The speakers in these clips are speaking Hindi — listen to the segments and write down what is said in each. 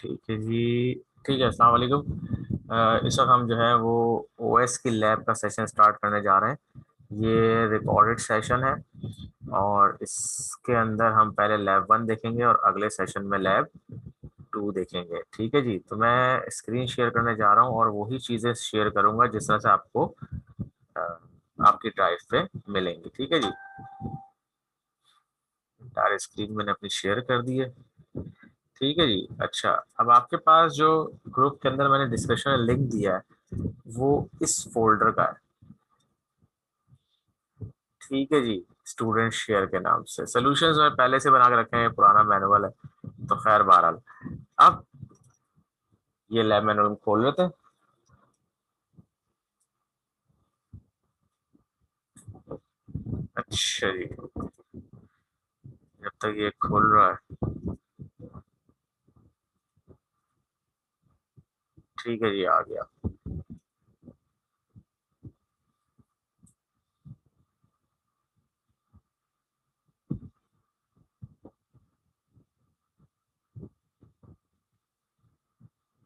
ठीक है जी। ठीक है, अस्सलाम वालेकुम। इस वक्त हम जो है वो ओएस की लैब का सेशन स्टार्ट करने जा रहे हैं। ये रिकॉर्डेड सेशन है और इसके अंदर हम पहले लैब 1 देखेंगे और अगले सेशन में लैब 2 देखेंगे। ठीक है जी। तो मैं स्क्रीन शेयर करने जा रहा हूँ और वही चीज़ें शेयर करूँगा जिस तरह से आपको अ, आपकी ड्राइव पे मिलेंगी। ठीक है जी। सारे स्क्रीन मैंने अपनी शेयर कर दी है। ठीक है जी। अच्छा, अब आपके पास जो ग्रुप के अंदर मैंने डिस्कशन में लिंक दिया है वो इस फोल्डर का है। ठीक है जी। स्टूडेंट शेयर के नाम से सॉल्यूशंस मैं पहले से बना के रखे हैं, पुराना मैनुअल है। तो खैर बहरहाल, अब ये लैब मैनुअल खोल लेते हैं। अच्छा जी। जब तक ये खोल रहा है, ठीक है जी, आ गया।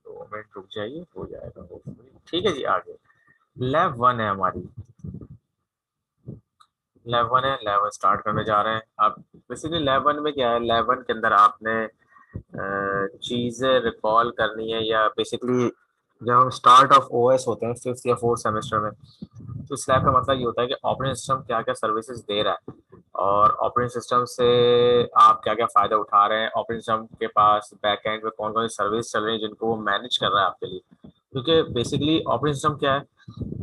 2 मिनट रुक जाइए, हो जाएगा hopefully। ठीक है जी, आ गया। लैब 1 है हमारी। लैब 1 है, लैब 1 स्टार्ट करने जा रहे हैं। अब बेसिकली लैब 1 में क्या है, लैब 1 के अंदर आपने चीजें रिकॉल करनी है, या बेसिकली जब हम स्टार्ट ऑफ ओएस होते हैं 5th या 4th सेमेस्टर में, तो इस लैब का मतलब ये होता है कि ऑपरेटिंग सिस्टम क्या क्या सर्विसेज दे रहा है और ऑपरेटिंग सिस्टम से आप क्या क्या फायदा उठा रहे हैं। ऑपरेटिंग सिस्टम के पास बैक एंड में कौन कौन सी सर्विस चल रही है जिनको वो मैनेज कर रहा है आपके लिए। क्योंकि बेसिकली ऑपरेटिंग सिस्टम क्या है,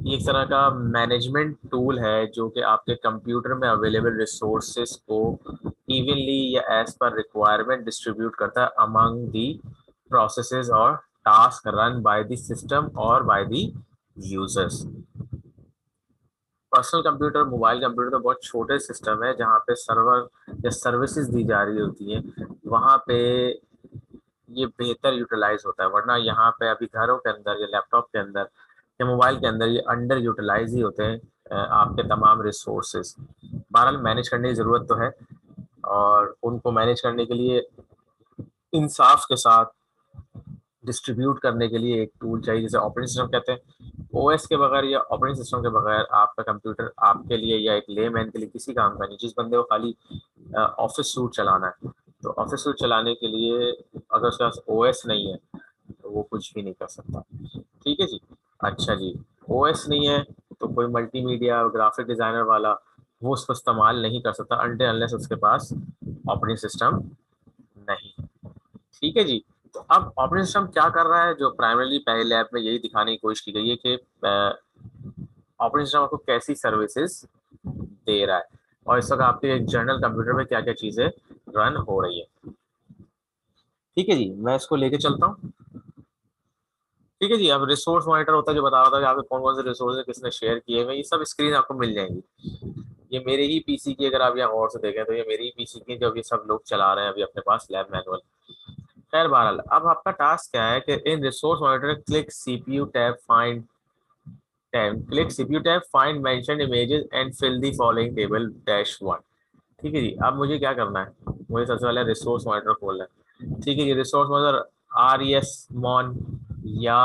ये एक तरह का मैनेजमेंट टूल है जो कि आपके कंप्यूटर में अवेलेबल रिसोर्सेज को इवनली या एज पर रिक्वायरमेंट डिस्ट्रीब्यूट करता है अमंग दी प्रोसेसेस और task run by the system और by the users. Personal computer, mobile computer तो बहुत छोटे सिस्टम है जहाँ पे सर्वर या सर्विसेज दी जा रही होती हैं, वहाँ पे ये बेहतर यूटिलाइज होता है। वरना यहाँ पे अभी घरों के अंदर या लैपटॉप के अंदर या मोबाइल के अंदर ये अंडर यूटिलाइज ही होते हैं आपके तमाम रिसोर्सेज। बहरहाल मैनेज करने की ज़रूरत तो है, और उनको मैनेज करने के लिए इंसाफ के साथ डिस्ट्रीब्यूट करने के लिए एक टूल चाहिए जिसे ऑपरेटिंग सिस्टम कहते हैं। ओएस के बगैर या ऑपरेटिंग सिस्टम के बगैर आपका कंप्यूटर आपके लिए या एक लेमैन के लिए किसी काम का नहीं। जिस बंदे को खाली ऑफिस सूट चलाना है, तो ऑफिस सूट चलाने के लिए अगर उसके पास ओएस नहीं है तो वो कुछ भी नहीं कर सकता। ठीक है जी। अच्छा जी। ओएस नहीं है तो कोई मल्टीमीडिया ग्राफिक डिजाइनर वाला वो उसको इस्तेमाल नहीं कर सकता अनटिल अनलेस उसके पास ऑपरेटिंग सिस्टम नहीं है। ठीक है जी। तो अब ऑपरेटिंग सिस्टम क्या कर रहा है, जो प्राइमरीली पहले लैब में यही दिखाने की कोशिश की गई है कि ऑपरेटिंग सिस्टम आपको कैसी सर्विसेज दे रहा है और इस वक्त आपके एक जनरल कंप्यूटर में क्या क्या चीजें रन हो रही है। ठीक है जी, मैं इसको लेके चलता हूँ। ठीक है जी। अब रिसोर्स मॉनिटर होता है जो बता रहा था कि आपके कौन कौन से रिसोर्स किसने शेयर किए हुए, ये सब स्क्रीन आपको मिल जाएंगी। ये मेरे ही पीसी की, अगर आप यहाँ गौर से देखें तो ये मेरी ही पीसी की जो अभी सब लोग चला रहे हैं अभी अपने पास लैब मैनुअल। खैर बहरहाल, अब आपका टास्क क्या है कि in resource monitor click CPU tab find tab, click CPU tab find mention images and fill the following table dash one. ठीक है जी। अब मुझे क्या करना है, मुझे सबसे पहले रिसोर्स मॉनिटर खोलना है। ठीक है जी। Resource monitor R E S mon या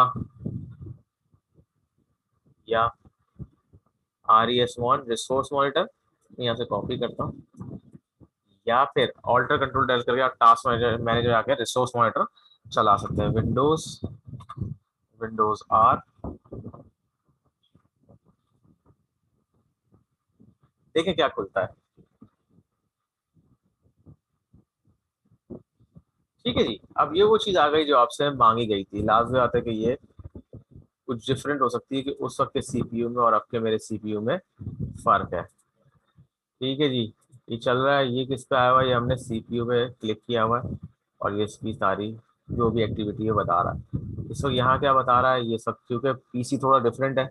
या R E S mon resource monitor, यहाँ से कॉपी करता हूँ, या फिर ऑल्टर कंट्रोल डेल करके आप टास्क मैनेजर मैनेजर आके रिसोर्स मॉनिटर चला सकते हैं। विंडोज, विंडोज आर, देखें क्या खुलता है। ठीक है जी। अब ये वो चीज आ गई जो आपसे मांगी गई थी। लास्ट में आता है कि ये कुछ डिफरेंट हो सकती है कि उस वक्त के सीपीयू में और अब के मेरे सीपीयू में फर्क है। ठीक है जी। ये चल रहा है, ये किस पे आया हुआ है, ये हमने सीपीयू पे क्लिक किया हुआ है और ये इसकी सारी जो भी एक्टिविटी है बता रहा है। इस वक्त यहाँ क्या बता रहा है, ये सब क्योंकि पीसी थोड़ा डिफरेंट है।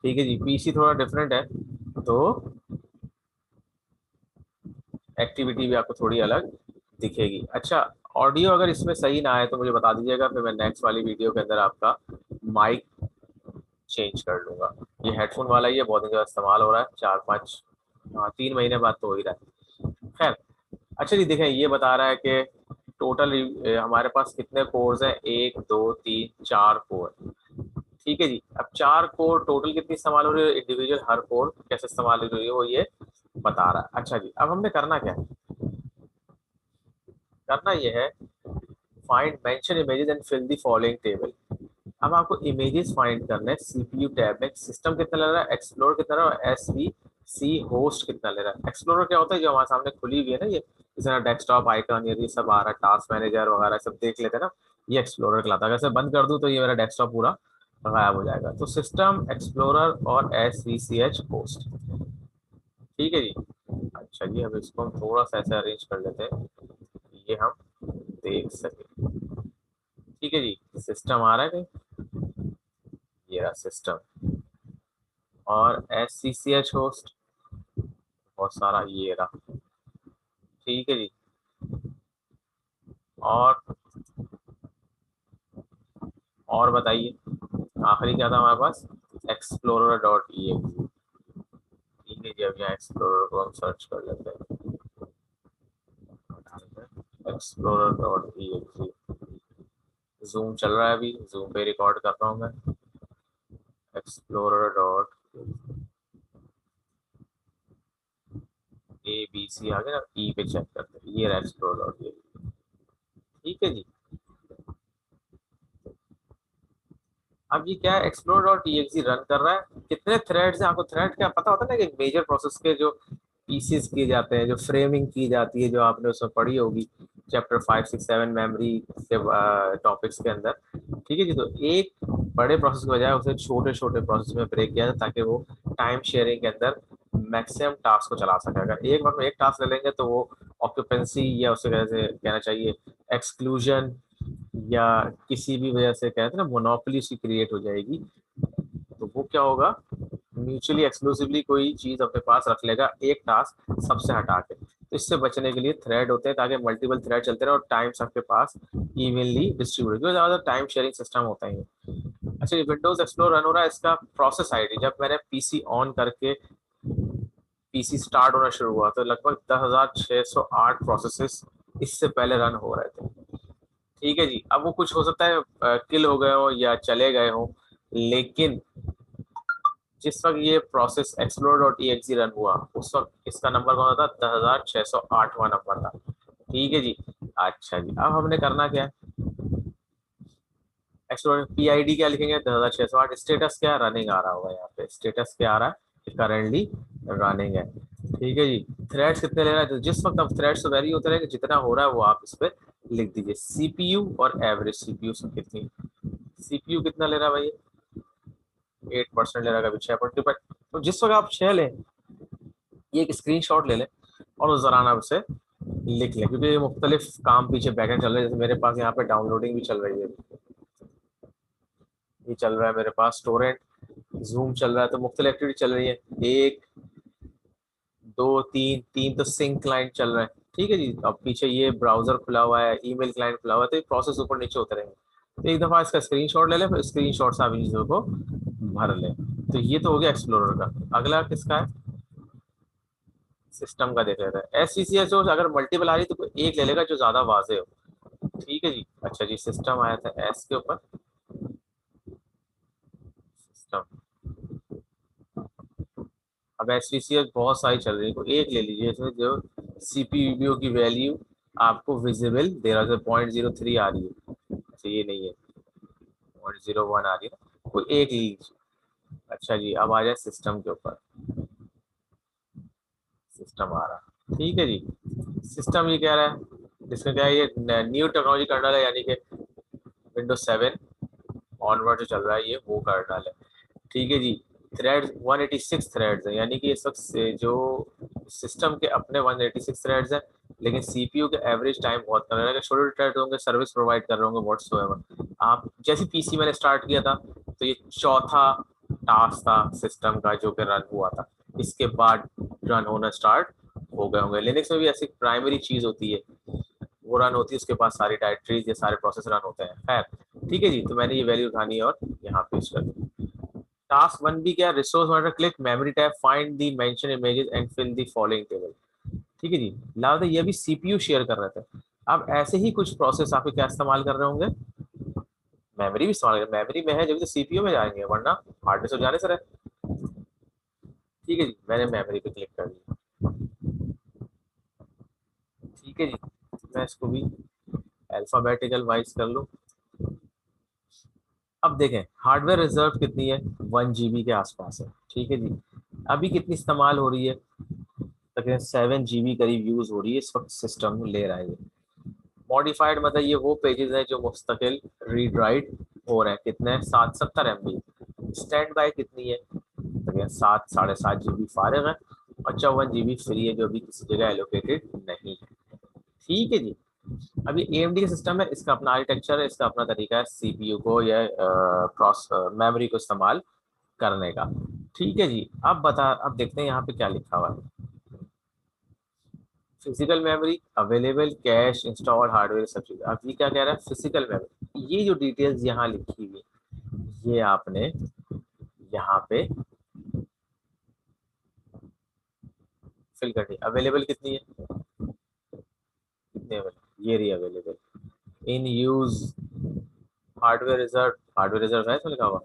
ठीक है जी। पीसी थोड़ा डिफरेंट है तो एक्टिविटी भी आपको थोड़ी अलग दिखेगी। अच्छा, ऑडियो अगर इसमें सही ना आए तो मुझे बता दीजिएगा, फिर मैं नेक्स्ट वाली वीडियो के अंदर आपका माइक चेंज कर लूंगा। ये हेडफोन वाला ही है, बहुत दिन का इस्तेमाल हो रहा है, 4 5, हाँ 3 महीने बाद तो हो ही रहा है। खैर, अच्छा जी देखें, ये बता रहा है कि टोटल हमारे पास कितने कोर्स हैं, 1 2 3 4 कोर। ठीक है जी, अब 4 कोर टोटल कितनी इस्तेमाल हो रही है, इंडिविजुअल हर कोर कैसे इस्तेमाल हो रही है वो ये बता रहा है। अच्छा जी, अब हमने करना क्या है, करना ये है find mention images and fill the following table. अब आपको इमेजेस फाइंड करने हैं सीपीयू टैब में, सिस्टम कितना ले रहा है, एक्सप्लोर कितना ले रहा है, एसवीसी होस्ट कितना ले रहा है। एक्सप्लोरर क्या होता है, जो हमारे सामने खुली हुई है ना, ये जैसे डेस्कटॉप आइकन ये सब आ रहा है, टास्क मैनेजर वगैरह सब देख लेते हैं ना, ये एक्सप्लोरर कहलाता है। अगर इसे बंद कर दूं तो ये मेरा डेस्कटॉप पूरा गायब हो जाएगा। तो सिस्टम एक्सप्लोरर और एसवीसीएच होस्ट। ठीक है जी। अच्छा जी, अब इसको हम थोड़ा सा ऐसे अरेंज कर लेते हैं, ये हम देख सके। ठीक है जी, सिस्टम आ रहा है कहीं, ये रहा सिस्टम, और S C C H host बहुत सारा, ये रहा। ठीक है जी, और बताइए आखिरी क्या था हमारे पास, एक्सप्लोरर डॉट ई एक्स। ठीक है जी, अब यहाँ एक्सप्लोरर को हम सर्च कर लेते हैं, explorer dot E x. Zoom चल रहा है अभी, जूम पे रिकॉर्ड कर रहा हूँ मैं। Explorer dot A B C आ गया ना, ई पे चेक करते हैं, ये रहा एक्सप्लोरर डॉट ई। ठीक है जी, अब ये क्या है, एक्सप्लोर डॉट exe रन कर रहा है। कितने थ्रेड्स हैं, आपको थ्रेड क्या पता होता है ना, कि मेजर प्रोसेस के जो पीसेस किए जाते हैं, जो फ्रेमिंग की जाती है, जो आपने उसमें पढ़ी होगी चैप्टर 5 6 7 मेमोरी के टॉपिक्स के अंदर। ठीक है जी, तो एक बड़े प्रोसेस के बजाय उसे छोटे छोटे प्रोसेस में ब्रेक किया जाए, ताकि वो टाइम शेयरिंग के अंदर मैक्सिमम टास्क को चला सके। अगर एक बार में एक टास्क ले लेंगे तो वो ऑक्यूपेंसी, या उसे कैसे कहना चाहिए, एक्सक्लूजन, या किसी भी वजह से कहते हैं ना मोनोपोली सी क्रिएट हो जाएगी। तो वो क्या होगा, म्यूचुअली एक्सक्लूसिवली कोई चीज अपने पास रख लेगा, एक टास्क सबसे हटा के। तो इससे बचने के लिए थ्रेड होते हैं, ताकि मल्टीपल थ्रेड चलते रहे और टाइम सबके पास इवनली डिस्ट्रीब्यूट, जो ज्यादा टाइम शेयरिंग सिस्टम होता है। अच्छा, ये विंडोज एक्सप्लोर रन हो रहा है, इसका प्रोसेस आईडी, जब मैंने पीसी ऑन करके पीसी स्टार्ट होना शुरू हुआ तो लगभग 10,608 प्रोसेसेस इससे पहले रन हो रहे थे। ठीक है जी, अब वो कुछ हो सकता है किल हो गए हो या चले गए हो, लेकिन जिस वक्त ये process explore dot E x run हुआ, उस वक्त इसका नंबर कौन था, 10,608वां नंबर था। ठीक है जी। अच्छा जी, अब हमने करना क्या है, एक्सप्लोर पी आई डी क्या लिखेंगे, 10,608। स्टेटस क्या रनिंग आ रहा होगा, यहाँ पे स्टेटस क्या आ रहा है, करेंटली रनिंग है। ठीक है जी, थ्रेड्स कितने ले रहा है, तो जिस वक्त अब थ्रेड्स तो वेरी होते रहेंगे, जितना हो रहा है वो आप इस पे लिख दीजिए। सीपीयू और एवरेज सीपीयू कितनी, सीपीयू कितना ले रहा है भाई, 8% ले रहा है, कभी 6%। तो जिस वक्त आप 6 लें, ये एक स्क्रीन शॉट ले लें और उस दौरान आप उसे लिख लें, क्योंकि ये मुख्तलिफ काम पीछे बैकएंड चल रहे हैं। जैसे मेरे पास यहाँ पे डाउनलोडिंग भी चल रही है, ये चल रहा है मेरे पास टोरेंट, जूम चल रहा है, तो मुख्तलिफ एक्टिविटी चल रही है, 1 2 3 3 तो सिंक क्लाइंट चल रहा है। ठीक है जी, अब पीछे ये ब्राउजर खुला हुआ है, ईमेल क्लाइंट खुला हुआ है, तो ये प्रोसेस ऊपर नीचे होते रहेंगे। तो एक दफा इसका स्क्रीनशॉट ले लें, फिर स्क्रीनशॉट से आप इन चीजों को भर लें। तो ये तो हो गया एक्सप्लोरर का। अगला किसका है, सिस्टम का देख लेते हैं। एस सी सी एस अगर मल्टीपल आ रही तो कोई एक ले लेगा जो ज्यादा वाजे हो। ठीक है जी। अच्छा जी, सिस्टम आया था एस के ऊपर, सिस्टम। अब एस सी सी एस बहुत सारी चल रही है, कोई एक ले लीजिए इसमें जो सीपीयू की वैल्यू आपको विजिबल दे रहा है, 0.03 आ रही है। अच्छा ये नहीं है, 0.01 आ रही है ना, कोई एक लीजिए। अच्छा जी, अब आ जाए सिस्टम के ऊपर, सिस्टम आ रहा। ठीक है जी, सिस्टम ये कह रहा है, इसमें क्या है, ये न्यू टेक्नोलॉजी कर्नल है, यानी कि विंडोज 7 ऑनवर्ड जो चल रहा है, ये वो कर्नल है। ठीक है जी, थ्रेड 186 थ्रेड्स हैं, यानी कि इस वक्त से जो सिस्टम के अपने 186 थ्रेड्स हैं, लेकिन सीपीयू के एवरेज टाइम बहुत कम है। अगर छोटे थ्रेड होंगे, सर्विस प्रोवाइड कर रहे होंगे व्हाट्सएवर, आप जैसे पीसी मैंने स्टार्ट किया था, तो ये चौथा टास्क था सिस्टम का जो कि रन हुआ था, इसके बाद रन होना स्टार्ट हो गए होंगे। लिनक्स में भी ऐसी प्राइमरी चीज होती है, वो रन होती है, उसके पास सारी डायरेक्टरीज, ये सारे प्रोसेस रन होते हैं। खैर, ठीक है जी, तो मैंने ये वैल्यू उठानी है और यहाँ पेस्ट कर दी। टास्क 1 भी क्या, resource monitor, click memory tab, find the mention images and fill the following table. ठीक है जी, लाते ये भी सीपीयू शेयर कर रहे थे। अब ऐसे ही कुछ प्रोसेस आपके क्या इस्तेमाल कर रहे होंगे, मेमोरी भी इस्तेमाल कर, मेमोरी में है जब तो सीपीयू में जाएंगे, वरना हार्ड डिस्क जाने से रहे। ठीक है जी, मैंने मेमोरी पे क्लिक कर दिया। ठीक है जी, मैं इसको भी अल्फाबेटिकल वाइज कर लूँ। अब देखें हार्डवेयर रिजर्व कितनी है, 1 GB के आसपास है। ठीक है जी, अभी कितनी इस्तेमाल हो रही है, तकरीबन 7 GB करीब यूज हो रही है इस वक्त, सिस्टम ले रहा है ये। मॉडिफाइड मतलब ये वो पेजेस हैं जो मुस्तकिल रीड राइट हो रहे हैं, कितने 770 MB। स्टैंड बाय कितनी है, तकरीबन 7 साढ़े 7 GB फारिग है, और 54 GB फ्री है जो अभी किसी जगह एलोकेटेड नहीं है। ठीक है जी, अभी AMD का सिस्टम है, इसका अपना आर्किटेक्चर है, इसका अपना तरीका है सीपीयू को या मेमोरी को इस्तेमाल करने का। ठीक है जी, अब देखते हैं यहाँ पे क्या लिखा हुआ है। Physical memory, available cash, install hardware, सब चीज। अब ये क्या कह रहा है, फिजिकल मेमोरी, ये जो डिटेल्स यहाँ लिखी हुई ये आपने यहाँ पे फिल करनी। अवेलेबल कितनी है, कितने अवेलेबल, ये रही available. In use, hardware reserve है इसमें लिखा हुआ,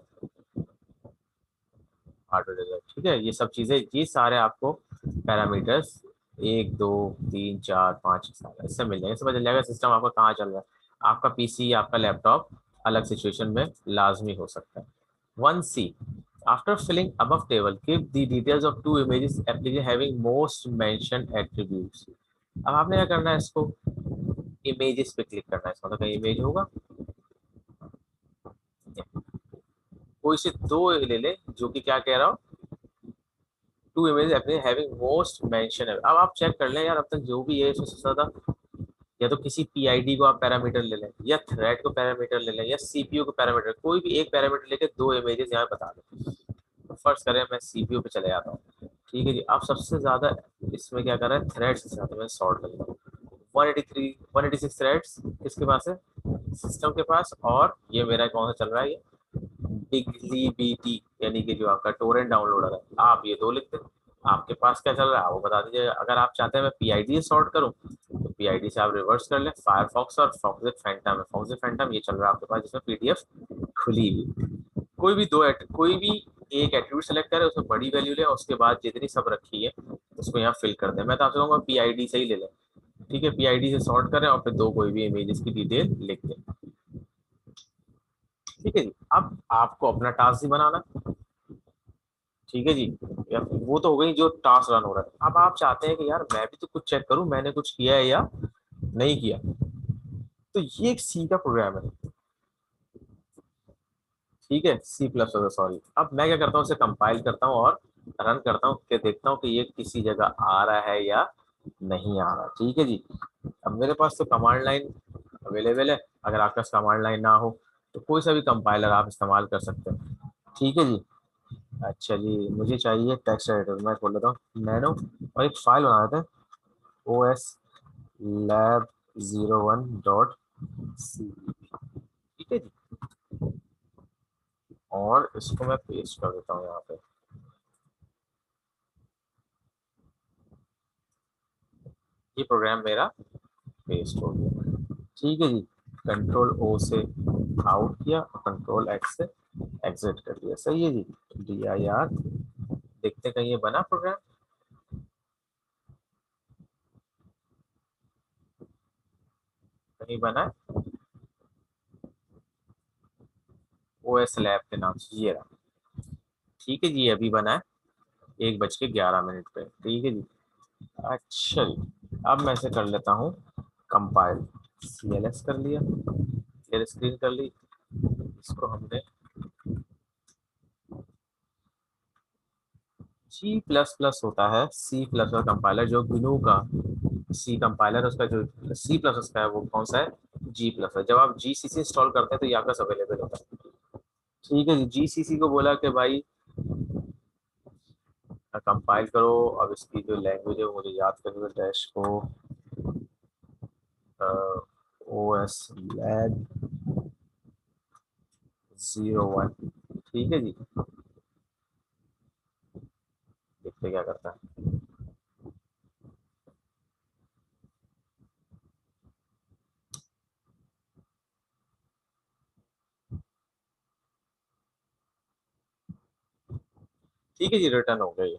हार्डवेयर रिजर्व। ठीक है, ये सब चीजें, ये सारे आपको पैरामीटर्स 1 2 3 4 5 इससे मिल जाएंगे, समझ जाएगा सिस्टम आपका कहाँ चल रहा है। आपका पीसी, आपका लैपटॉप अलग सिचुएशन में लाजमी हो सकता है। 1C, after filling above table give the details of two images application having most mentioned attributes। अब आपने क्या करना है, इसको इमेजेस पे क्लिक करना है, इसका मतलब कहीं इमेज होगा, कोई से दो ले ले जो कि क्या कह रहा हूँ, टू इमेज अपने हैविंग मोस्ट मेंशन है। अब आप चेक कर लें यार, अब तक जो भी है इसमें सबसे ज्यादा, या तो किसी पीआईडी को आप पैरामीटर ले लें, या थ्रेड को पैरामीटर ले लें, या सीपीयू को पैरामीटर, कोई भी एक पैरामीटर लेके दो इमेजेस यहाँ बता दें। तो फर्स्ट करें, मैं सीपीयू पे चले जाता हूँ। ठीक है जी, आप सबसे ज्यादा इसमें क्या कर रहे हैं, थ्रेड्स के साथ मैं सॉर्ट कर लेता हूँ। 183 186 थ्रेड्स किसके पास है, सिस्टम के पास। और ये मेरा कौन सा चल रहा है, ये बिगली बीटी, यानी कि जो आपका टोरेंट डाउनलोडर है, आप ये दो लिख दें। आपके पास क्या चल रहा है वो बता दीजिए। अगर आप चाहते हैं मैं पीआईडी से सॉर्ट करूं, तो पीआईडी से आप रिवर्स कर लें, फायरफॉक्स और फॉक्सजेट फैंटम है, फॉक्सजेट फैंटम ये चल रहा है आपके पास जिसमें पीडीएफ खुली हुई। कोई भी एक एट्रीब्यूट सेलेक्ट करें, उसमें बड़ी वैल्यू ले, और उसके बाद जितनी सब रखी है उसको यहाँ फिल कर दें। मैं तो आपसे कहूँगा पीआईडी से ही ले लें। ठीक है, पीआईडी से सॉर्ट करें और फिर दो कोई भी इमेजेस की डिटेल लिख दें। ठीक है जी, अब आपको अपना टास्क ही बनाना। ठीक है जी, या वो तो हो गई जो टास्क रन हो रहा है। अब आप चाहते हैं कि यार मैं भी तो कुछ चेक करूं, मैंने कुछ किया है या नहीं किया। तो ये एक सी का प्रोग्राम है। ठीक है, C++, सॉरी। अब मैं क्या करता हूँ, उसे कंपाइल करता हूँ और रन करता हूँ, कि देखता हूँ कि ये किसी जगह आ रहा है या नहीं आ रहा। ठीक है जी, अब मेरे पास तो कमांड लाइन अवेलेबल है। अगर आपके पास कमांड लाइन ना हो तो कोई सा भी कंपाइलर आप इस्तेमाल कर सकते हैं। ठीक है जी, अच्छा जी, मुझे चाहिए टेक्स्ट एडिटर, मैं खोल लेता हूँ नैनो, और एक फाइल बना देते हैं, OS lab01.c। ठीक है जी, और इसको मैं पेस्ट कर देता हूँ यहाँ पे। ये प्रोग्राम मेरा पेस्ट हो गया। ठीक है जी, कंट्रोल O से आउट किया और कंट्रोल X से एग्जिट कर दिया। सही है जी, DIR, देखते कहीं ये बना प्रोग्राम, कहीं बना है। OS लैब के नाम से ये रहा। ठीक है जी, अभी बना है 1:11 पे। ठीक है जी, अच्छा जी, अब मैं इसे कर लेता हूँ कंपाइल। CLS कर लिया, क्लियर स्क्रीन कर ली। इसको हमने C++ होता है, C++ कंपाइलर जो GNU का सी कंपाइलर, उसका जो C++ का है वो कौन सा है, G++ है। जब आप GCC इंस्टॉल करते हैं तो ये आपका अवेलेबल होता है। ठीक है जी, GCC को बोला कि भाई कंपाइल करो। अब इसकी जो लैंग्वेज है वो मुझे याद करनी है, डैश को OS lab 01। ठीक है जी, देखते क्या करता है। ठीक है जी, रिटर्न हो गई।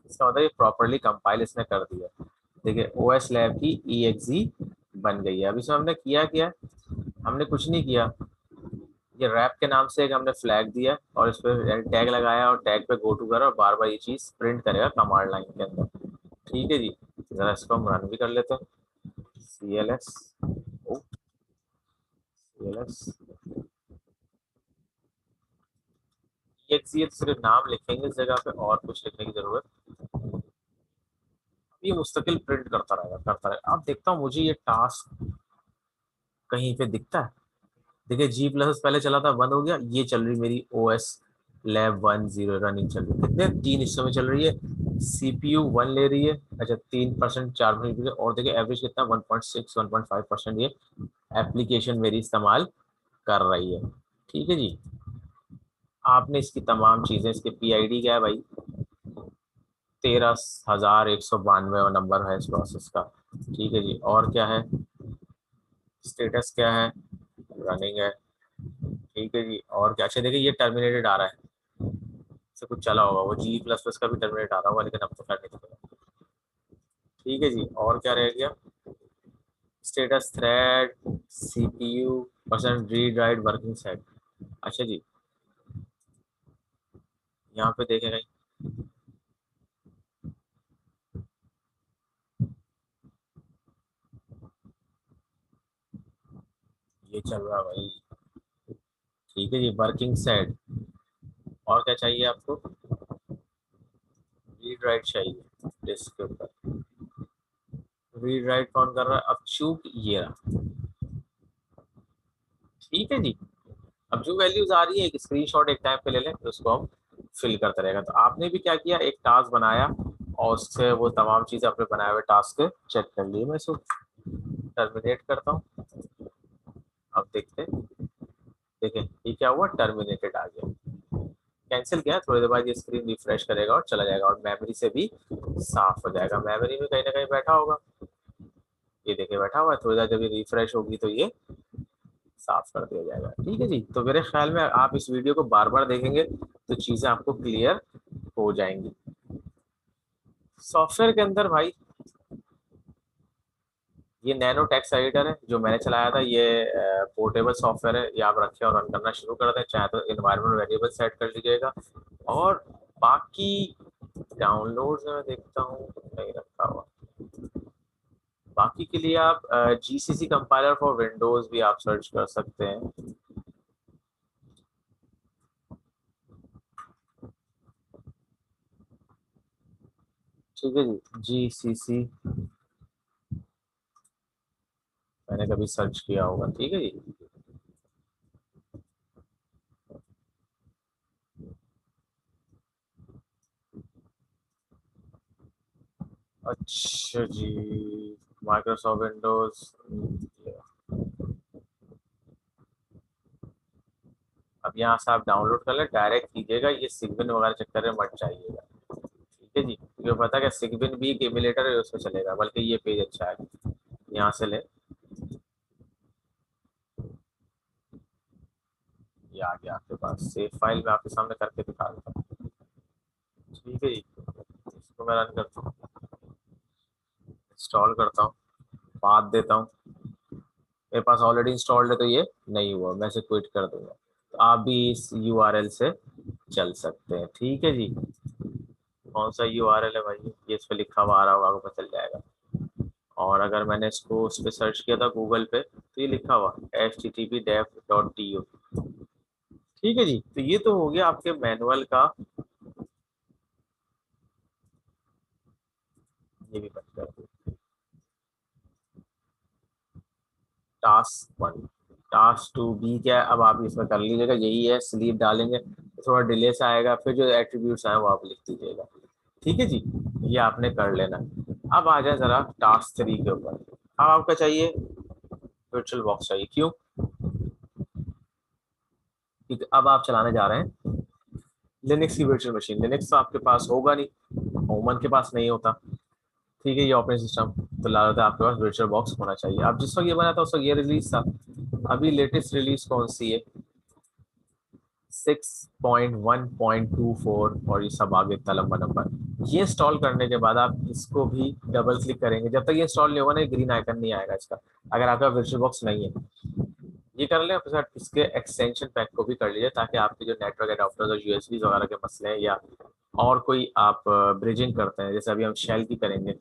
इसका मतलब ये प्रॉपरली कंपाइल इसने कर दिया। देखिए ओएस लैब की EXE बन गई है। अभी इसमें हमने किया क्या, हमने कुछ नहीं किया, ये रैप के नाम से एक हमने फ्लैग दिया और इस पर टैग लगाया और टैग पे गो टू करा और बार बार ये चीज प्रिंट करेगा कमांड लाइन के अंदर। ठीक है जी, जरा इसको हम रन भी कर लेते हैं। CLS, ओ CLS EXE, सिर्फ नाम लिखेंगे इस जगह पे और कुछ लिखने की जरूरत, ये मुस्तकिल प्रिंट करता रहेगा। अब देखता हूँ मुझे ये टास्क कहीं पे दिखता है। देखिए G++ पहले चला था, बंद हो गया, ये चल रही मेरी OS लैब 10 रनिंग चल रही है। कितने, 3 हिस्सों में चल रही है। CPU 1 ले रही है, अच्छा 3% 4%, और देखिए एवरेज कितना 1.6 1.5% ये एप्लीकेशन मेरी इस्तेमाल कर रही है। ठीक है जी, आपने इसकी तमाम चीजें, इसके PID क्या है भाई, 13,192 नंबर है इस प्रोसेस का। ठीक है जी, और क्या है, स्टेटस क्या है, रनिंग है। ठीक है जी, और क्या, अच्छा देखिए ये टर्मिनेटेड आ रहा है, से कुछ चला होगा, वो G++ का भी टर्मिनेट आ रहा होगा, लेकिन अब तो खैर नहीं दिखेगा। ठीक है जी, और क्या रह गया, status thread, CPU percent, read write working set. अच्छा जी, यहाँ पे देखेगा, ये चल रहा है भाई। ठीक है जी, वर्किंग सेट, और क्या चाहिए आपको, रीड राइट चाहिए डिस्क के ऊपर, रीड राइट कौन कर रहा है, अब चूक ये रहा। ठीक है जी, अब जो वैल्यूज आ रही है एक स्क्रीनशॉट एक टाइम पे ले लें, तो उसको हम फिल करते रहेगा। तो आपने भी क्या किया, एक टास्क बनाया और उससे वो तमाम चीजें अपने बनाए हुए टास्क चेक कर लिए। मैं इसको टर्मिनेट करता हूँ, अब देखते हैं। देखें ये क्या हुआ, टर्मिनेटेड आ गया, कैंसिल किया, थोड़ी देर बाद ये स्क्रीन रिफ्रेश करेगा और चला जाएगा और मेमोरी से भी साफ हो जाएगा। मेमोरी में कहीं ना कहीं बैठा होगा, ये देखिए बैठा हुआ है, थोड़ी देर जब ये रिफ्रेश होगी तो ये साफ कर दिया जाएगा। ठीक है जी, तो मेरे ख्याल में आप इस वीडियो को बार बार देखेंगे तो चीजें आपको क्लियर हो जाएंगी। सॉफ्टवेयर के अंदर भाई ये नैनो टेक्स्ट एडिटर है जो मैंने चलाया था, ये पोर्टेबल सॉफ्टवेयर है, ये आप रखें और रन करना शुरू कर दें, चाहे तो इन्वायरमेंट वेरिएबल सेट कर लीजिएगा। और बाकी डाउनलोड्स में मैं देखता हूँ नहीं रखा हुआ, बाकी के लिए आप GCC कंपाइलर फॉर विंडोज भी आप सर्च कर सकते हैं। ठीक है जी, GCC मैंने कभी सर्च किया होगा। ठीक है जी, अच्छा जी, माइक्रोसॉफ्ट विंडोज, अब यहाँ से आप डाउनलोड कर ले, डायरेक्ट कीजिएगा, ये सिगविन वगैरह चक्कर में मत जाइएगा। ठीक है जी, क्योंकि पता है सिगविन भी एक एमुलेटर है, उसमें चलेगा, बल्कि ये पेज अच्छा है, यहाँ से ले, ये आ गया आपके पास सेव फाइल, मैं आपके सामने करके दिखा देता हूँ। ठीक है जी, इसको मैं रन करता हूँ, इंस्टॉल करता हूँ, पाथ देता हूँ, मेरे पास ऑलरेडी इंस्टॉल्ड है तो ये नहीं हुआ, मैं इसे क्विट कर दूंगा। तो आप भी इस URL से चल सकते हैं। ठीक है जी, कौन सा URL है भाई, ये इस पे लिखा हुआ आ रहा होगा, आपको पता चल जाएगा। और अगर मैंने इसको उस पर सर्च किया था गूगल पे, तो ये लिखा हुआ http://dev.to। ठीक है जी, तो ये तो हो गया आपके मैनुअल का, ये भी बंद कर दो, टास्क 1। टास्क 2 भी क्या है, अब आप इसमें कर लीजिएगा, यही है, स्लीप डालेंगे तो थोड़ा डिले से आएगा, फिर जो एट्रीब्यूट्स आए वो आप लिख दीजिएगा। ठीक है जी, ये आपने कर लेना। अब आ जाए जरा टास्क 3 के ऊपर। अब आपका चाहिए वर्चुअल बॉक्स चाहिए, क्यों, क्योंकि अब आप चलाने जा रहे हैं लिनक्स की वर्चुअल मशीन। लिनक्स तो आपके पास होगा नहीं, ओमन के पास नहीं होता। ठीक है, ये ऑपरेटिंग सिस्टम, तो लाता आपके पास वर्चुअल बॉक्स होना चाहिए। अब जिस वक्त ये बना था उस वक्त ये रिलीज था, अभी लेटेस्ट रिलीज कौन सी है, 6.1.24 और ये सब आगे इतना लंबा नंबर। ये इंस्टॉल करने के बाद आप इसको भी डबल क्लिक करेंगे, जब तक ये इंस्टॉल नहीं होगा ना ग्रीन आइकन नहीं आएगा इसका, अगर आपका वर्चुअल बॉक्स नहीं है। ये कर लें, फिर इसके एक्सटेंशन पैक को भी कर लीजिए, ताकि आपके जो नेटवर्क एडाप्टर्स और यूएसबी वगैरह के मसले हैं, या और कोई आप ब्रिजिंग करते हैं जैसे अभी हम शेल की करेंगे,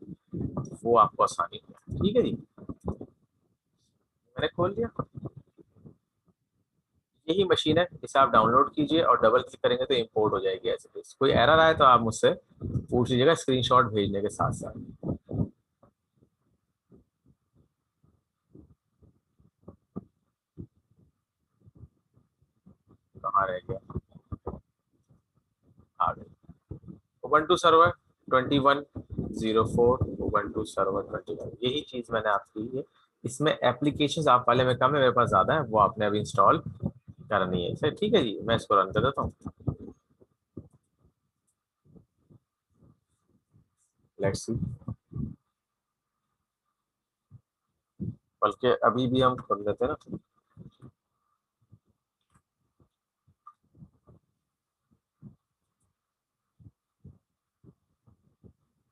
वो आपको आसानी हो। ठीक है जी, मैंने खोल दिया। यही मशीन है, इसे आप डाउनलोड कीजिए और डबल क्लिक करेंगे तो इंपोर्ट हो जाएगी ऐसे। कोई एरर आए तो आप मुझसे पूछ लीजिएगा स्क्रीनशॉट भेजने के साथ साथ। कहाँ रह गया, आ गई। उबंटू सर्वर 2104, उबंटू सर्वर 21, यही चीज मैंने आपकी है। इसमें एप्लीकेशंस आप वाले में कम है, मेरे पास ज्यादा है, वो आपने अभी इंस्टॉल करनी है इसे। ठीक है जी, मैं इसको रन कर देता हूँ। लेट्स सी, बल्कि अभी भी हम खोल लेते हैं ना।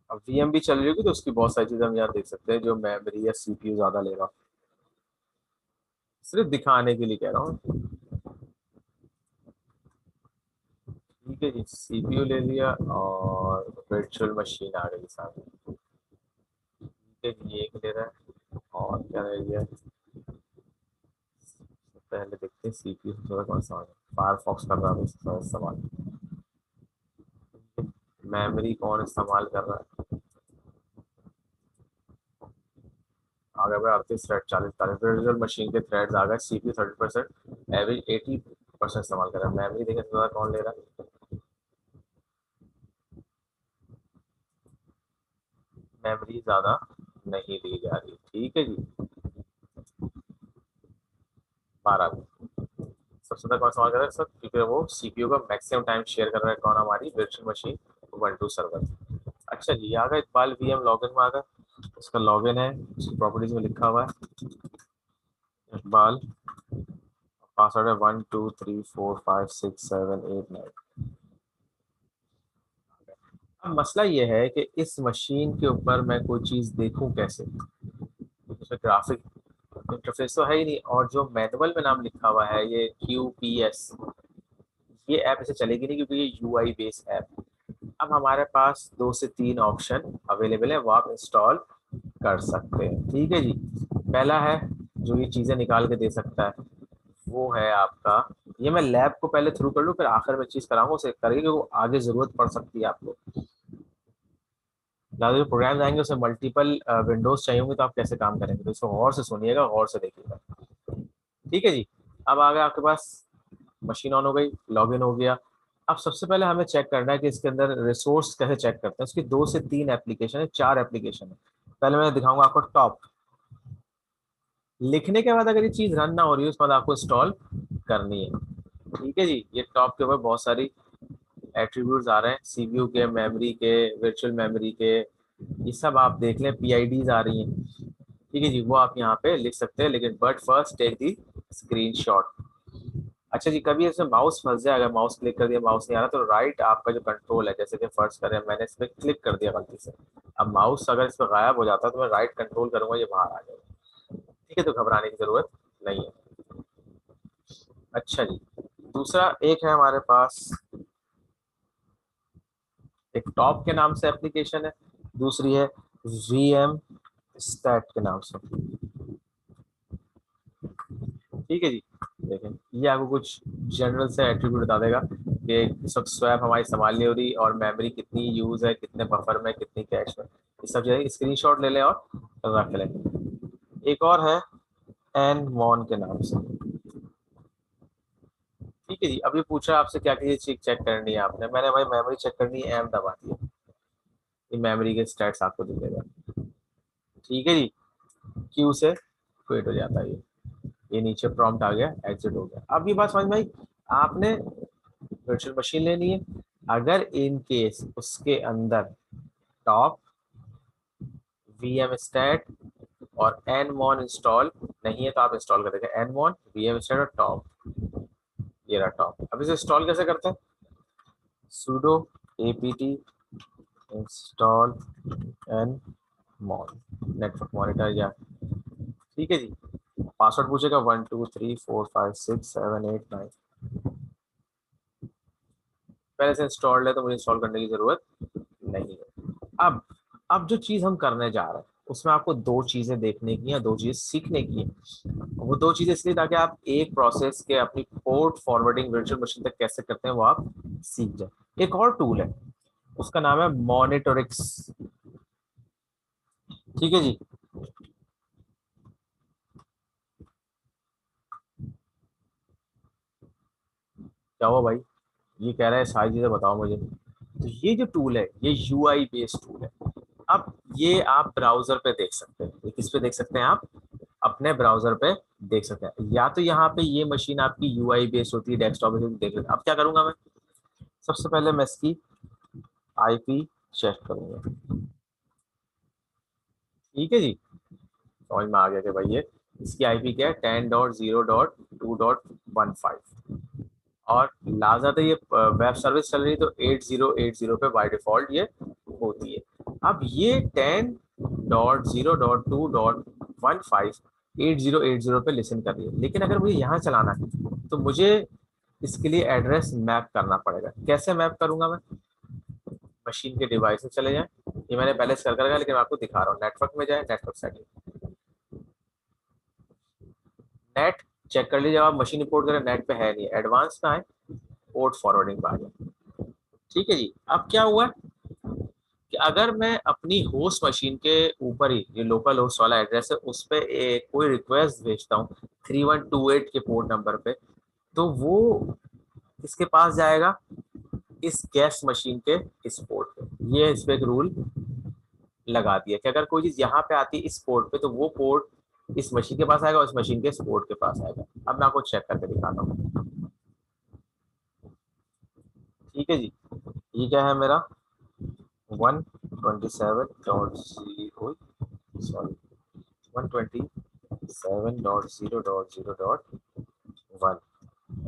अब वीएम भी चल रही होगी तो उसकी बहुत सारी चीजें हम यहाँ देख सकते हैं, जो मेमोरी या सीपीयू ज्यादा लेगा। सिर्फ दिखाने के लिए कह रहा हूँ। ठीक है जी, सीपीयू ले लिया और वर्चुअल मशीन आ गई सामने। ठीक है जी, एक ले रहा है और क्या रह गया। पहले देखते हैं सीपीयू से थोड़ा कौन सा है। फायरफॉक्स कर रहा है इस्तेमाल। मेमोरी कौन इस्तेमाल कर रहा है। आ गए भाई 38 थ्रेड, 40 40 वर्चुअल मशीन के थ्रेड्स आ गए। सीपीयू 30%, एवरेज 80% इस्तेमाल कर रहा है। मेमोरी देखें थोड़ा कौन ले रहा है। मेमोरी ज्यादा नहीं ली जा रही। ठीक है जी, 12। सबसे ज्यादा कौन इस्तेमाल कर रहा है सर, क्योंकि वो सीपीयू का मैक्सिमम टाइम शेयर कर रहा है कौन, हमारी वर्चुअल मशीन उबंटू सर्वर। अच्छा जी, आ गया इकबाल वीएम लॉगिन में आ गया। इसका लॉगिन है, उसकी प्रॉपर्टीज में लिखा हुआ है इकबाल। पासवर्ड है 12345678 9। अब मसला ये है कि इस मशीन के ऊपर मैं कोई चीज देखूं कैसे, उसमें ग्राफिक इंटरफेस तो है ही नहीं, और जो मैनुअल में नाम लिखा हुआ है ये QPS, ये ऐप इसे चलेगी नहीं क्योंकि ये यूआई बेस्ड ऐप। अब हमारे पास 2 से 3 ऑप्शन अवेलेबल है, वो आप इंस्टॉल कर सकते हैं। ठीक है जी, पहला है जो ये चीजें निकाल के दे सकता है, वो है आपका, ये मैं लैब को पहले थ्रू कर लूँ फिर आखिर में चीज कराऊंगा उसे करिए, क्योंकि वो आगे जरूरत पड़ सकती है आपको। ज़्यादा जो प्रोग्राम आएंगे उसमें मल्टीपल विंडोज चाहिए होंगे, तो आप कैसे काम करेंगे, तो इसको गौर से सुनिएगा, गौर से देखिएगा। ठीक है जी, अब आ गया आपके पास, मशीन ऑन हो गई, लॉगिन हो गया। अब सबसे पहले हमें चेक करना है कि इसके अंदर रिसोर्स कैसे चेक करते हैं। उसकी 2 से 3 एप्लीकेशन है, 4 एप्लीकेशन है। पहले मैं दिखाऊंगा आपको टॉप। लिखने के बाद अगर ये चीज रन ना हो रही है उसके बाद आपको इंस्टॉल करनी है। ठीक है जी, ये टॉप के ऊपर बहुत सारी एट्रीब्यूट्स आ रहे हैं, सीपीयू के, मेमोरी के, वर्चुअल मेमोरी के, ये सब आप देख लें, पीआईडीज आ रही हैं। ठीक है जी, वो आप यहाँ पे लिख सकते हैं, लेकिन but first take the screenshot. अच्छा जी, कभी इसमें माउस फंस जाए, अगर माउस क्लिक कर दिया माउस नहीं आ रहा, तो राइट आपका जो कंट्रोल है, जैसे कि फर्स्ट करें मैंने इस पर क्लिक कर दिया गलती से, अब माउस अगर इस पर गायब हो जाता है तो मैं राइट कंट्रोल करूंगा, ये बाहर आ जाएगा। ठीक है, तो घबराने की जरूरत नहीं है। अच्छा जी, दूसरा एक है हमारे पास, एक टॉप के नाम से एप्लीकेशन है, दूसरी है वीएम स्टैट के नाम से। ठीक है जी, देखें ये आपको कुछ जनरल से एट्रीब्यूट बता देगा कि इस वक्त स्वैप हमारी संभाल नहीं हो रही, और मेमोरी कितनी यूज है, कितने बफर में, कितनी कैश में, ये सब जो स्क्रीनशॉट ले लें और रख लें। एक और है एन मॉन के नाम से। ठीक है जी, अभी पूछा आपसे क्या क्या चीज चेक करनी है आपने, मैंने भाई मेमोरी चेक करनी है, एम दबा दिया, ये मेमोरी के स्टैट्स आपको दिखेगा। ठीक है जी, क्यू से क्विट हो जाता है ये नीचे प्रॉम्प्ट आ गया, एग्जिट हो गया। अब ये बात समझ में आई, आपने वर्चुअल मशीन लेनी है, अगर इन केस उसके अंदर टॉप, वीएम स्टैट और एनमॉन इंस्टॉल नहीं है, तो आप इंस्टॉल कर देंगे एनमॉन, वीएम स्टैट और टॉप, ये रहा टॉप। अब इसे इंस्टॉल कैसे करते हैं? sudo apt install and network monitor, या ठीक है जी। पासवर्ड पूछेगा 1 2 3 4 5 6 7 8 9। पहले से इंस्टॉल्ड है तो मुझे इंस्टॉल करने की जरूरत नहीं है। अब जो चीज हम करने जा रहे हैं उसमें आपको दो चीजें देखने की है, दो चीजें सीखने की है। वो दो चीजें इसलिए ताकि आप एक प्रोसेस के अपनी पोर्ट फॉरवर्डिंग वर्चुअल मशीन तक कैसे करते हैं वो आप सीख जाए। एक और टूल है, उसका नाम है मॉनिटरिक्स। ठीक है जी। क्या हुआ भाई? ये कह रहा है सारी चीजें बताओ मुझे। तो ये जो टूल है ये यूआई बेस्ड टूल है। अब ये आप ब्राउजर पे देख सकते हैं। ये किस पे देख सकते हैं आप? अपने ब्राउजर पे देख सकते हैं। या तो यहाँ पे ये मशीन आपकी यूआई बेस्ड होती है, डेस्कटॉप पे देख लेते हैं। अब क्या करूंगा मैं? सबसे पहले मैं इसकी आईपी चेक करूंगा। ठीक है जी, समझ में आ गया कि भाई ये इसकी आईपी क्या है, 10.0.2.15। और लाजत ये वेब सर्विस चल रही है तो 8080 पे बाय डिफॉल्ट ये होती है। अब ये 10.0.2.15 8080 पे लिसन कर रही है, लेकिन अगर मुझे यहाँ चलाना है तो मुझे इसके लिए एड्रेस मैप करना पड़ेगा। कैसे मैप करूंगा मैं? मशीन के डिवाइस में चले जाएं, ये मैंने पहले कर रखा है लेकिन मैं आपको दिखा रहा हूँ। नेटवर्क में जाए, नेटवर्क सेटिंग, नेट चेक कर लीजिए। जब आप मशीन इंपोर्ट करें नेट पे है नहीं, एडवांस में आए, पोर्ट फॉरवर्डिंग पे आ जाए। ठीक है जी। अब क्या हुआ कि अगर मैं अपनी होस्ट मशीन के ऊपर ही, जो लोकल होस्ट वाला एड्रेस है उस पर कोई रिक्वेस्ट भेजता हूँ 3128 के पोर्ट नंबर पे, तो वो किसके पास जाएगा? इस गैस मशीन के इस पोर्ट पे। ये इस पे एक रूल लगा दिया कि अगर कोई चीज यहाँ पे आती है इस पोर्ट पे तो वो पोर्ट इस मशीन के पास आएगा और इस मशीन के इस पोर्ट के पास आएगा। अब मैं आपको चेक करके दिखाता हूँ। ठीक है जी। ये क्या है मेरा? 127.0, सॉरी 127.0.0.1,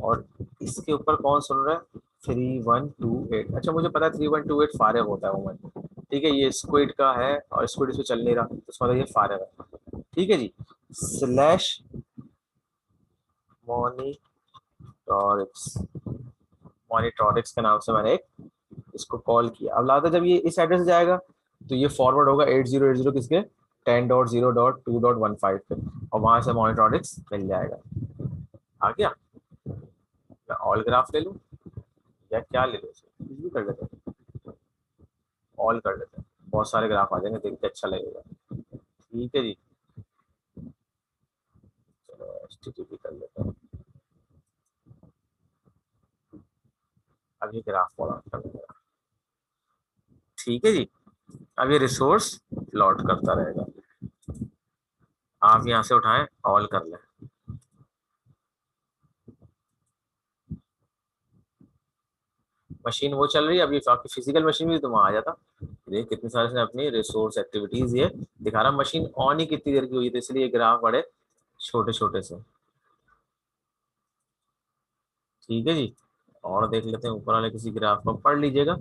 और इसके ऊपर कौन सुन रहा है? 3128। अच्छा मुझे पता है 3128 फारग होता है वूमन। ठीक है, ये स्क्विड का है और स्क्विड इसमें चल नहीं रहा तो इसका मतलब ये फारग है। ठीक है जी। स्लैश मॉनिटॉरिक्स, मॉनिटॉरिक्स के नाम से मैंने एक इसको कॉल किया। अब लाता जब ये इस एड्रेस से जाएगा तो ये फॉरवर्ड होगा 8080 किसके? 10.0.2.15 पे, और वहां से मॉनिटॉरिक्स मिल जाएगा। आ गया? मैं ऑल ग्राफ ले लूँ या क्या ले लूँ? कुछ भी कर लेते हैं, ऑल कर लेते हैं, बहुत सारे ग्राफ आ जाएंगे, देख के अच्छा लगेगा। ठीक है जी। चलो HTTP कर लेते हैं। अब ये ग्राफ फॉलो कर लेते हैं। ठीक है जी। अब ये रिसोर्स लॉट करता रहेगा। आप यहाँ से उठाएं, ऑल कर लें। मशीन वो चल रही है अभी, आपकी फिजिकल मशीन भी तो वहां आ जाता। देखिए कितने सारे से अपनी रिसोर्स एक्टिविटीज ये दिखा रहा। मशीन ऑन ही कितनी देर की हुई थी इसलिए ग्राफ बड़े छोटे छोटे से। ठीक है जी। और देख लेते हैं ऊपर वाले किसी ग्राफ को पढ़ लीजिएगा।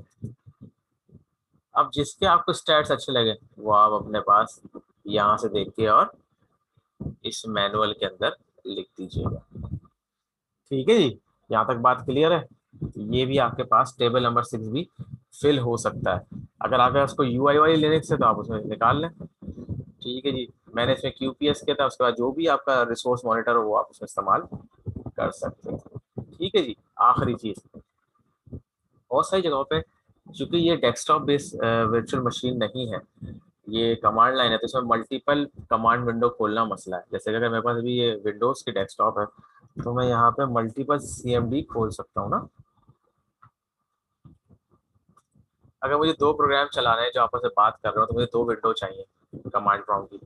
अब जिसके आपको स्टैट्स अच्छे लगे वो आप अपने पास यहाँ से देख के और इस मैनुअल के अंदर लिख दीजिएगा। ठीक है जी। यहाँ तक बात क्लियर है? ये भी आपके पास टेबल नंबर 6 भी फिल हो सकता है। अगर आपके पास कोई यूआई वाली लिनक्स है तो आप उसमें निकाल लें। ठीक है जी। मैंने इसमें QPS किया था, उसके बाद जो भी आपका रिसोर्स मॉनिटर हो वो आप उसमें इस्तेमाल कर सकते हैं। ठीक है जी। आखिरी चीज, बहुत सारी जगहों पे चूंकि ये डेस्कटॉप बेस्ड वर्चुअल मशीन नहीं है, ये कमांड लाइन है, तो इसमें मल्टीपल कमांड विंडो खोलना मसला है। जैसे कि अगर मेरे पास अभी ये विंडोज की डेस्कटॉप है तो मैं यहाँ पे मल्टीपल CMD खोल सकता हूँ ना। अगर मुझे दो प्रोग्राम चलाने हैं जो आपस में बात कर रहे हो तो मुझे दो विंडो चाहिए कमांड प्रॉम्प्ट की।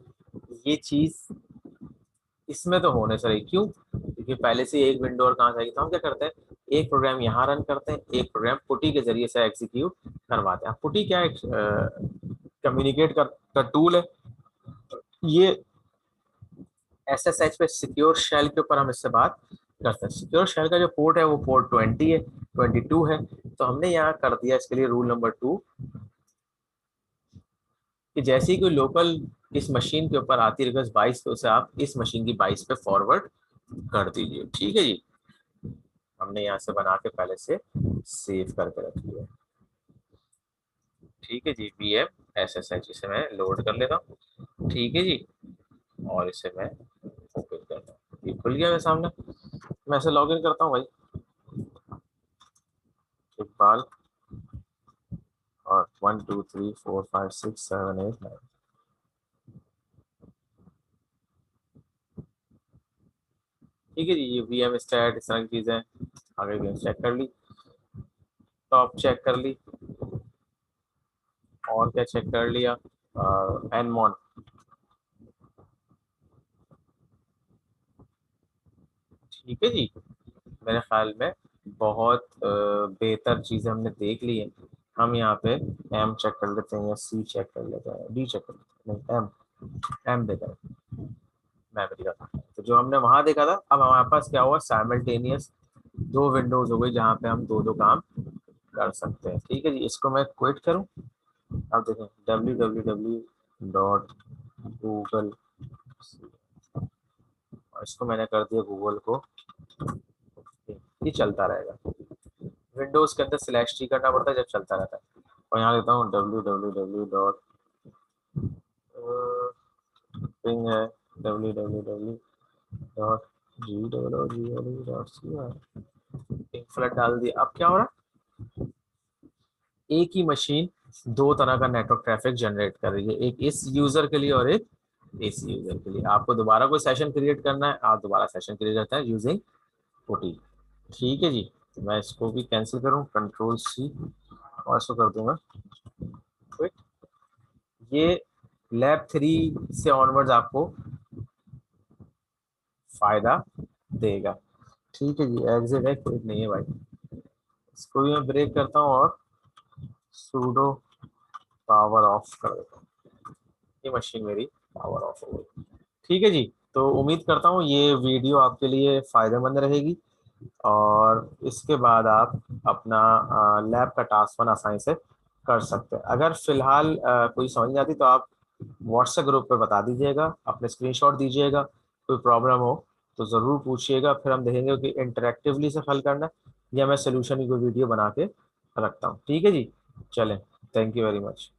ये चीज इसमें तो होने से रही, क्यों? क्योंकि पहले से एक विंडो और कहाँ जाएगी, तो हम क्या करते हैं एक प्रोग्राम यहाँ रन करते हैं, एक प्रोग्राम पुटी के जरिए से एग्जीक्यूट करवाते हैं। पुटी क्या है? कम्युनिकेट का टूल है। ये SSH पे सिक्योर शेल के ऊपर हम इससे बात कर सकते। सिक्योर शेल का जो पोर्ट है वो पोर्ट 20 है, 22 है। तो हमने यहाँ कर दिया इसके लिए रूल नंबर 2 कि जैसे ही कोई लोकल इस मशीन के ऊपर आती है रिक्वेस्ट 22, तो उसे आप इस मशीन की 22 पे फॉरवर्ड कर दीजिए। ठीक है जी, हमने यहाँ से बना के पहले से सेव करके रख लिया। ठीक है जी, VMSSH इसे मैं लोड कर लेता हूँ। ठीक है जी, और इसे मैं ओपन करता हूँ, ये खुल गया मेरे सामने। मैं इसे लॉग इन करता हूँ भाई, इकबाल, और 1 2 3 4 5 6 7 8 9। ठीक है जी, ये VM स्टैट इस तरह की चीजें आगे भी चेक कर ली, टॉप चेक कर ली, और क्या चेक कर लिया, एनमॉन। ठीक है जी, मेरे ख्याल में बहुत बेहतर चीजें हमने देख ली है। हम यहाँ पे एम चेक कर लेते हैं, या सी चेक कर लेते हैं, डी चेक कर लेते हैं, नहीं एम देखा है, मेमोरी का। तो जो हमने वहां देखा था, अब हमारे पास क्या हुआ, साइमल्टेनियस दो विंडोज हो गई जहाँ पे हम दो दो काम कर सकते हैं। ठीक है जी, इसको मैं क्विट करूँ। अब देखें www.google, और इसको मैंने कर दिया गूगल को, ये चलता रहेगा। विंडोज के अंदर स्लैश टी करना पड़ता है जब चलता रहता है। और यहाँ लेता हूँ www डॉट पिंग है, www dot G ping flood डाल दिया। अब क्या हो रहा है, एक ही मशीन दो तरह का नेटवर्क ट्रैफिक जनरेट कर रही है, एक इस यूजर के लिए और एक इस यूजर के लिए। आपको दोबारा कोई सेशन क्रिएट करना है, आप दोबारा सेशन क्रिएट करते हैं यूजिंग ओटी। ठीक है जी, तो मैं इसको भी कैंसिल करूँ, कंट्रोल C, और इसको कर दूंगा क्विट। ये लैब 3 से ऑनवर्ड्स आपको फायदा देगा। ठीक है जी, एग्जिट है, क्विट नहीं है भाई। इसको भी मैं ब्रेक करता हूँ और सूडो पावर ऑफ कर देता हूँ, ये मशीन मेरी पावर ऑफ हो गई। ठीक है जी, तो उम्मीद करता हूँ ये वीडियो आपके लिए फायदेमंद रहेगी, और इसके बाद आप अपना लैब का टास्क वन आसानी से कर सकते हैं। अगर फिलहाल कोई समझ नहीं आती तो आप व्हाट्सएप ग्रुप पे बता दीजिएगा, अपने स्क्रीनशॉट दीजिएगा, कोई प्रॉब्लम हो तो ज़रूर पूछिएगा, फिर हम देखेंगे कि इंटरेक्टिवली से हल करना है या मैं सोल्यूशन की कोई वीडियो बना के रखता हूँ। ठीक है जी, चलें, थैंक यू वेरी मच।